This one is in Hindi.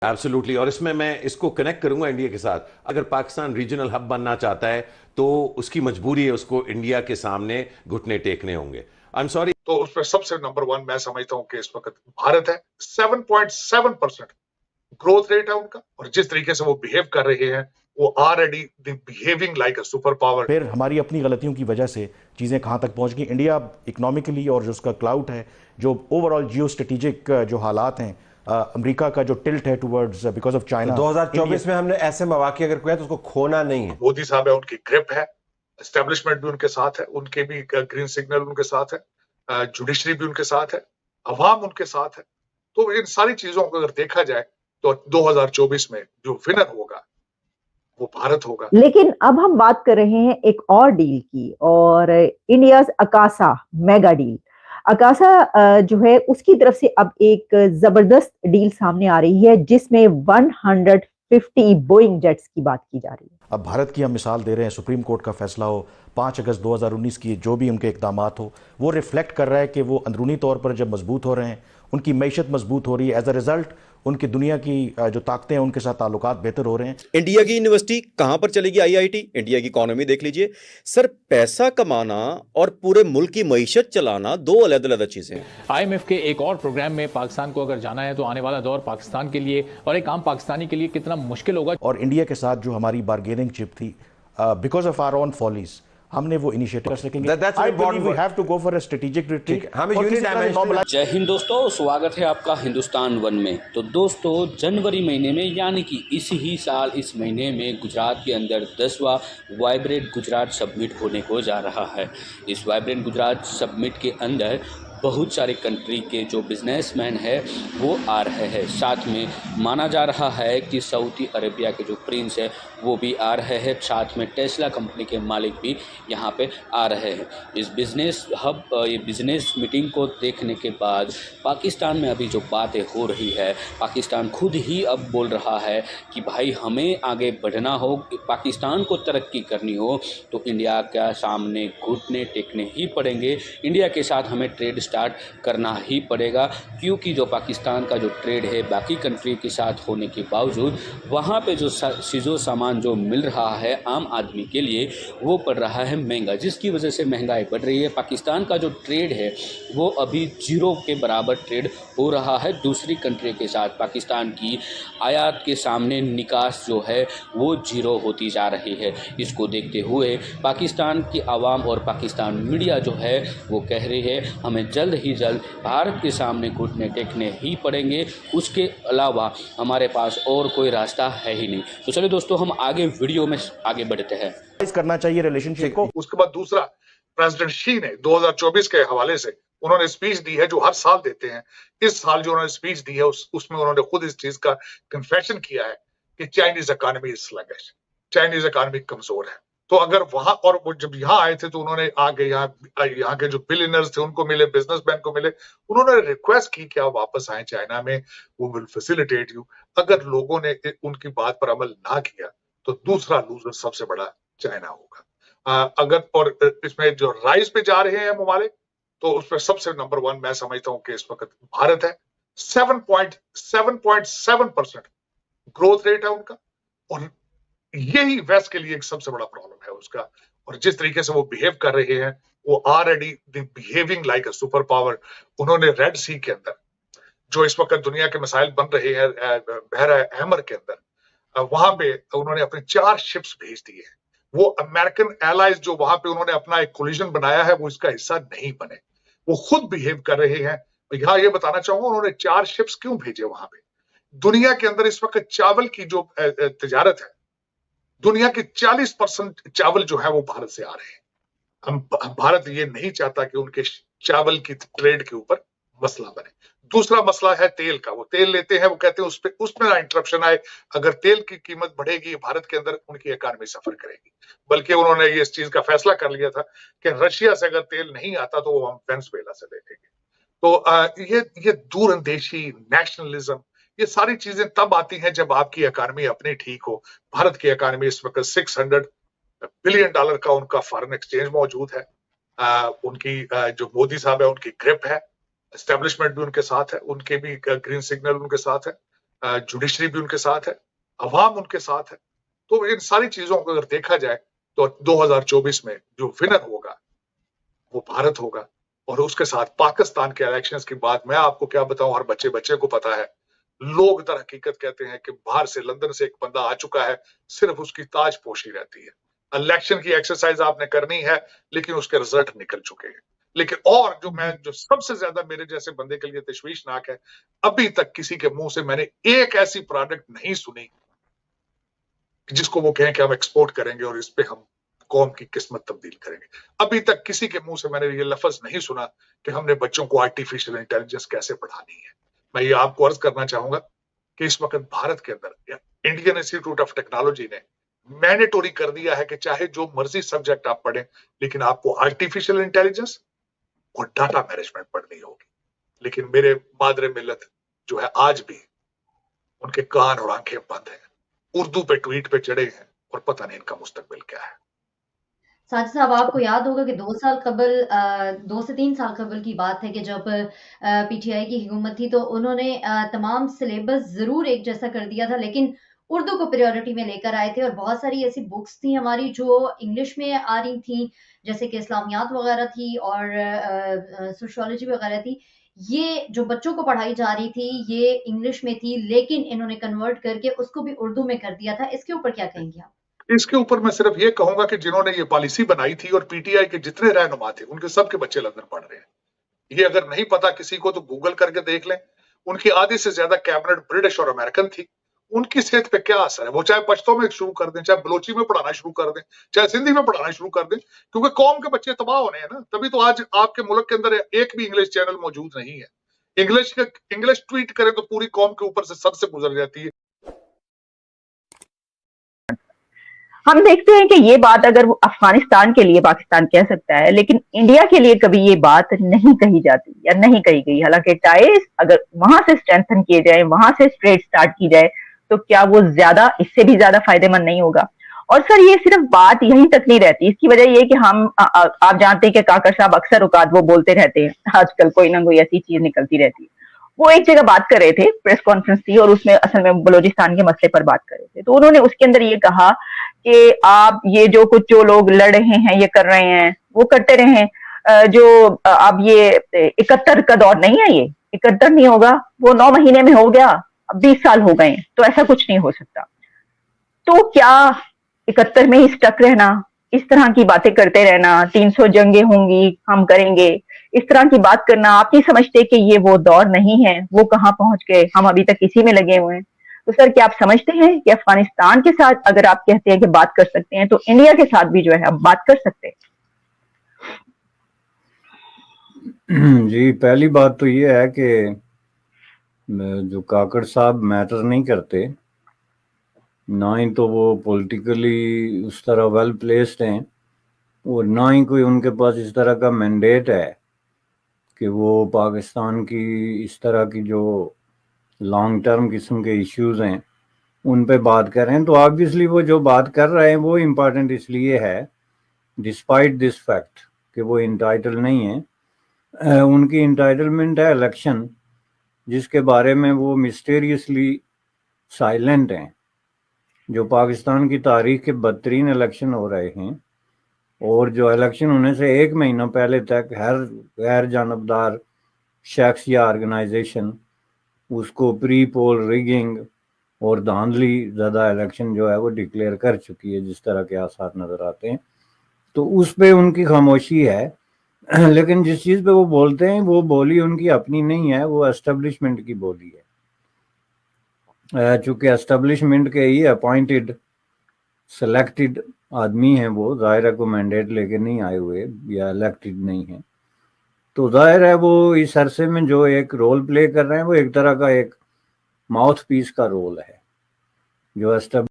एब्सोल्युटली। और इसमें मैं इसको कनेक्ट करूंगा इंडिया के साथ। अगर पाकिस्तान रीजनल हब बनना चाहता है तो उसकी मजबूरी है, उसको इंडिया के सामने घुटने टेकने होंगे। I am sorry. तो उसमें सबसे नंबर वन मैं समझता हूं कि इस वक्त भारत है। 7.7% ग्रोथ रेट है उनका, और जिस तरीके से वो बिहेव कर रहे हैं, वो already behaving like a super power. फिर हमारी अपनी गलतियों की वजह से चीज़ें कहाँ तक पहुँच गई। इंडिया इकोनॉमिकली और जो उसका क्लाउट है, जो ओवरऑल जियो स्ट्रेटेजिक जो हालात हैं, अमेरिका का जो टिल्ट है टुवर्ड्स बिकॉज ऑफ चाइना। 2024 में हमने ऐसे मौके अगर कोई है तो उसको खोना नहीं है। मोदी साहब है, उनकी ग्रिप है, एस्टेब्लिशमेंट भी उनके साथ है, उनके भी ग्रीन सिग्नल उनके साथ है, जुडिशरी भी उनके साथ है, अवाम उनके साथ है। तो इन सारी चीजों को अगर देखा जाए तो 2024 में जो विनर होगा वो भारत होगा। लेकिन अब हम बात कर रहे हैं एक और डील की, और India's Akasa mega deal. Akasa जो है उसकी तरफ से अब एक जबरदस्त डील सामने आ रही है, जिसमें 150 बोइंग जेट्स की बात की जा रही है। अब भारत की हम मिसाल दे रहे हैं, सुप्रीम कोर्ट का फैसला हो, 5 अगस्त 2019 की जो भी उनके इकदामात हो, वो रिफ्लेक्ट कर रहा है कि वो अंदरूनी तौर पर जब मजबूत हो रहे हैं, उनकी मैशत मजबूत हो रही है, एज अ रिजल्ट उनकी दुनिया की जो ताकतें हैं उनके साथ ताल्लुकात बेहतर हो रहे हैं। इंडिया की यूनिवर्सिटी कहां पर चलेगी? आईआईटी। इंडिया की इकोनॉमी देख लीजिए सर। पैसा कमाना और पूरे मुल्क की मईशत चलाना दो अलग अलग चीजें हैं। आईएमएफ के एक और प्रोग्राम में पाकिस्तान को अगर जाना है तो आने वाला दौर पाकिस्तान के लिए और एक आम पाकिस्तानी के लिए कितना मुश्किल होगा। और इंडिया के साथ जो हमारी बार्गेनिंग चिप थी, because of our own follies, हमने वो इनिशिएटिव कर सकेंगे। I believe we have to go for a strategic retreat। जय हिंद दोस्तों, स्वागत है आपका हिंदुस्तान वन में। तो दोस्तों, जनवरी महीने में यानी कि इसी ही साल इस महीने में गुजरात के अंदर 10वां वाइब्रेंट गुजरात समिट होने को जा रहा है। इस वाइब्रेंट गुजरात समिट के अंदर बहुत सारे कंट्री के जो बिजनेसमैन है वो आ रहे हैं। साथ में माना जा रहा है कि सऊदी अरेबिया के जो प्रिंस है वो भी आ रहे हैं। साथ में टेस्ला कंपनी के मालिक भी यहाँ पे आ रहे हैं। इस बिज़नेस हब, ये बिज़नेस मीटिंग को देखने के बाद पाकिस्तान में अभी जो बातें हो रही है, पाकिस्तान खुद ही अब बोल रहा है कि भाई हमें आगे बढ़ना हो, पाकिस्तान को तरक्की करनी हो तो इंडिया के सामने घुटने टेकने ही पड़ेंगे। इंडिया के साथ हमें ट्रेड स्टार्ट करना ही पड़ेगा, क्योंकि जो पाकिस्तान का जो ट्रेड है बाकी कंट्री के साथ होने के बावजूद वहाँ पे जो चीज़ों सामान जो मिल रहा है आम आदमी के लिए वो पड़ रहा है महंगा, जिसकी वजह से महंगाई बढ़ रही है। पाकिस्तान का जो ट्रेड है वो अभी जीरो के बराबर ट्रेड हो रहा है दूसरी कंट्री के साथ। पाकिस्तान की आयात के सामने निकास जो है वो जीरो होती जा रही है। इसको देखते हुए पाकिस्तान की आवाम और पाकिस्तान मीडिया जो है वो कह रही है हमें जल्द ही जल्द भारत के सामने घुटने टेकने ही पड़ेंगे, उसके अलावा हमारे पास और कोई रास्ता है ही नहीं। तो चलिए दोस्तों, हम आगे वीडियो में आगे बढ़ते हैं। करना चाहिए रिलेशनशिप को। उसके बाद दूसरा, प्रेसिडेंट शी ने 2024 के हवाले से उन्होंने स्पीच दी है जो हर साल देते हैं। इस साल जो उन्होंने स्पीच दी है उसमें उन्होंने खुद इस चीज का कन्फेशन किया है कि Chinese economy is sluggish, Chinese economy कमजोर है। तो अगर वहां, और वो जब यहाँ आए थे तो उन्होंने आगे यहाँ के जो बिलियनर्स थे उनको मिले, बिजनेसमैन को मिले, उन्होंने रिक्वेस्ट की कि आप वापस आए चाइना में, वो विल फैसिलिटेट यू। अगर लोगों ने उनकी बात पर अमल ना किया तो दूसरा लूजर सबसे बड़ा चाइना होगा। अगर और इसमें जो राइज पे जा रहे हैं ममालिक, तो उसमें सबसे नंबर वन मैं समझता हूं कि इस वक्त भारत है। 7.7% ग्रोथ रेट है उनका, और यही वेस्ट के लिए एक सबसे बड़ा प्रॉब्लम है उसका। और जिस तरीके से वो बिहेव कर रहे हैं, वो already behaving like a super power. उन्होंने रेड सी के अंदर जो इस वक्त दुनिया के मिसाइल बन रहे हैं, बहरा अहमर के अंदर, वहां पे उन्होंने अपने 4 शिप्स भेज दिए हैं। वो अमेरिकन एलाइज जो वहां पे उन्होंने अपना एक कोलिजन बनाया है वो इसका हिस्सा नहीं बने, वो खुद बिहेव कर रहे हैं। यहाँ ये बताना चाहूंगा उन्होंने 4 शिप्स क्यों भेजे वहां पे। दुनिया के अंदर इस वक्त चावल की जो तिजारत है, दुनिया के 40% चावल जो है वो भारत से आ रहे हैं। भारत ये नहीं चाहता कि उनके चावल की ट्रेड के ऊपर मसला बने। दूसरा मसला है तेल का। वो तेल लेते हैं, वो कहते हैं उसमें ना इंटरप्शन आए। अगर तेल की कीमत बढ़ेगी भारत के अंदर, उनकी इकोनॉमी सफर करेगी। बल्कि उन्होंने ये इस चीज का फैसला कर लिया था कि रशिया से अगर तेल नहीं आता तो वो हम वेनेजुएला से ले लेंगे। तो ये दूरंदेशी, नेशनलिज्म, ये सारी चीजें तब आती हैं जब आपकी इकोनॉमी अपनी ठीक हो। भारत की इकोनॉमी इस वक्त $600 बिलियन का उनका फॉरेन एक्सचेंज मौजूद है। उनकी जो मोदी साहब है उनकी ग्रिप है, एस्टेब्लिशमेंट भी उनके साथ है, उनके भी ग्रीन सिग्नल उनके साथ है, जुडिशरी भी उनके साथ है, अवाम उनके साथ है। तो इन सारी चीजों को अगर देखा जाए तो 2024 में जो विनर होगा वो भारत होगा। और उसके साथ पाकिस्तान के इलेक्शंस की बात मैं आपको क्या बताऊं, हर बच्चे बच्चे को पता है। लोग दर हकीकत कहते हैं कि बाहर से लंदन से एक बंदा आ चुका है, सिर्फ उसकी ताजपोशी रहती है। इलेक्शन की एक्सरसाइज आपने करनी है लेकिन उसके रिजल्ट निकल चुके हैं। लेकिन और जो सबसे ज्यादा मेरे जैसे बंदे के लिए तशवीशनाक है, अभी तक किसी के मुंह से मैंने एक ऐसी प्रोडक्ट नहीं सुनी जिसको वो कहें कि हम एक्सपोर्ट करेंगे और इस पे हम कौम की किस्मत तब्दील करेंगे। अभी तक किसी के मुंह से मैंने ये लफ्ज नहीं सुना कि हमने बच्चों को आर्टिफिशियल इंटेलिजेंस कैसे पढ़ानी है। मैं ये आपको अर्ज करना चाहूंगा कि इस वक्त भारत के अंदर इंडियन इंस्टीट्यूट ऑफ टेक्नोलॉजी ने मैंडेटोरी कर दिया है कि चाहे जो मर्जी सब्जेक्ट आप पढ़ें, लेकिन आपको आर्टिफिशियल इंटेलिजेंस और डाटा मैनेजमेंट पढ़नी होगी। लेकिन मेरे मादरे मिल्लत जो है आज भी उनके कान और आंखें बंद हैं, उर्दू पे ट्वीट पे चढ़े हैं और पता नहीं इनका मुस्तकबिल क्या है। साजिद साहब, आपको याद होगा कि 2 साल कबल 2 से 3 साल कबल की बात है कि जब पीटीआई की हुकूमत थी तो उन्होंने तमाम सिलेबस ज़रूर एक जैसा कर दिया था, लेकिन उर्दू को प्रायोरिटी में लेकर आए थे और बहुत सारी ऐसी बुक्स थी हमारी जो इंग्लिश में आ रही थी, जैसे कि इस्लामियात वगैरह थी और सोशियोलॉजी वगैरह थी। ये जो बच्चों को पढ़ाई जा रही थी, ये इंग्लिश में थी, लेकिन इन्होंने कन्वर्ट करके उसको भी उर्दू में कर दिया था। इसके ऊपर क्या कहेंगे आप? इसके ऊपर मैं सिर्फ ये कहूंगा कि जिन्होंने ये पॉलिसी बनाई थी और पीटीआई के जितने रहनुमा थे उनके सबके बच्चे लंदन पढ़ रहे हैं। ये अगर नहीं पता किसी को तो गूगल करके देख लें। उनकी आधी से ज्यादा कैबिनेट ब्रिटिश और अमेरिकन थी। उनकी सेहत पे क्या असर है, वो चाहे पश्तो में शुरू कर दें, चाहे बलोची में पढ़ाना शुरू कर दें, चाहे सिंधी में पढ़ाना शुरू कर दें, क्योंकि कौम के बच्चे तबाह होने हैं ना। तभी तो आज आपके मुल्क के अंदर एक भी इंग्लिश चैनल मौजूद नहीं है। इंग्लिश ट्वीट करें तो पूरी कौम के ऊपर से सबसे गुजर जाती है। हम देखते हैं कि ये बात अगर वो अफगानिस्तान के लिए पाकिस्तान कह सकता है, लेकिन इंडिया के लिए कभी ये बात नहीं कही जाती या नहीं कही गई। हालांकि टाइज अगर वहां से स्ट्रेंथन किए जाए, वहां से स्ट्रेट स्टार्ट की जाए, तो क्या वो ज्यादा इससे भी ज्यादा फायदेमंद नहीं होगा? और सर, ये सिर्फ बात यहीं तक नहीं रहती। इसकी वजह ये कि हम आप जानते हैं कि काकर साहब अक्सर औकात वो बोलते रहते हैं, आजकल कोई ना कोई ऐसी चीज निकलती रहती है। वो एक जगह बात कर रहे थे, प्रेस कॉन्फ्रेंस थी और उसमें असल में बलूचिस्तान के मसले पर बात कर रहे थे। तो उन्होंने उसके अंदर ये कहा कि आप ये जो लोग लड़ रहे हैं, ये कर रहे हैं, वो करते रहे। जो अब ये 71 का दौर नहीं है, ये 71 नहीं होगा, वो 9 महीने में हो गया, अब 20 साल हो गए, तो ऐसा कुछ नहीं हो सकता। तो क्या 71 में ही स्टक रहना, इस तरह की बातें करते रहना, 300 जंगें होंगी, हम करेंगे, इस तरह की बात करना, आप नहीं समझते कि ये वो दौर नहीं है? वो कहाँ पहुंच गए, हम अभी तक इसी में लगे हुए हैं। तो सर, क्या आप समझते हैं कि अफगानिस्तान के साथ अगर आप कहते हैं कि बात कर सकते हैं, तो इंडिया के साथ भी जो है आप बात कर सकते हैं? जी, पहली बात तो ये है कि जो काकड़ साहब मैटर नहीं करते, ना ही तो वो पॉलिटिकली उस तरह वेल प्लेस्ड हैं और ना ही कोई उनके पास इस तरह का मैंडेट है कि वो पाकिस्तान की इस तरह की जो लॉन्ग टर्म किस्म के इश्यूज हैं उन पे बात कर रहे हैं। तो ऑब्वियसली वो जो बात कर रहे हैं वो इम्पॉर्टेंट इसलिए है, डिस्पाइट दिस फैक्ट कि वो इंटाइटल नहीं है। उनकी इंटाइटलमेंट है इलेक्शन, जिसके बारे में वो मिस्टीरियसली साइलेंट हैं। जो पाकिस्तान की तारीख के बदतरीन इलेक्शन हो रहे हैं और जो इलेक्शन होने से 1 महीना पहले तक हर गैर जानबदार शख्स या ऑर्गेनाइजेशन उसको प्री पोल रिगिंग और धांधली ज़्यादा इलेक्शन जो है वो डिक्लेयर कर चुकी है, जिस तरह के आसार नज़र आते हैं। तो उस पे उनकी खामोशी है। लेकिन जिस चीज़ पे वो बोलते हैं वो बोली उनकी अपनी नहीं है, वो एस्टेब्लिशमेंट की बोली है। चूँकि एस्टेब्लिशमेंट के ही अपॉइंटेड सेलेक्टेड आदमी हैं, वो ज़ाहिर है को मैंडेट लेके नहीं आए हुए या इलेक्टेड नहीं है, तो जाहिर है वो इस अरसे में जो एक रोल प्ले कर रहे हैं वो एक तरह का एक माउथ पीस का रोल है जो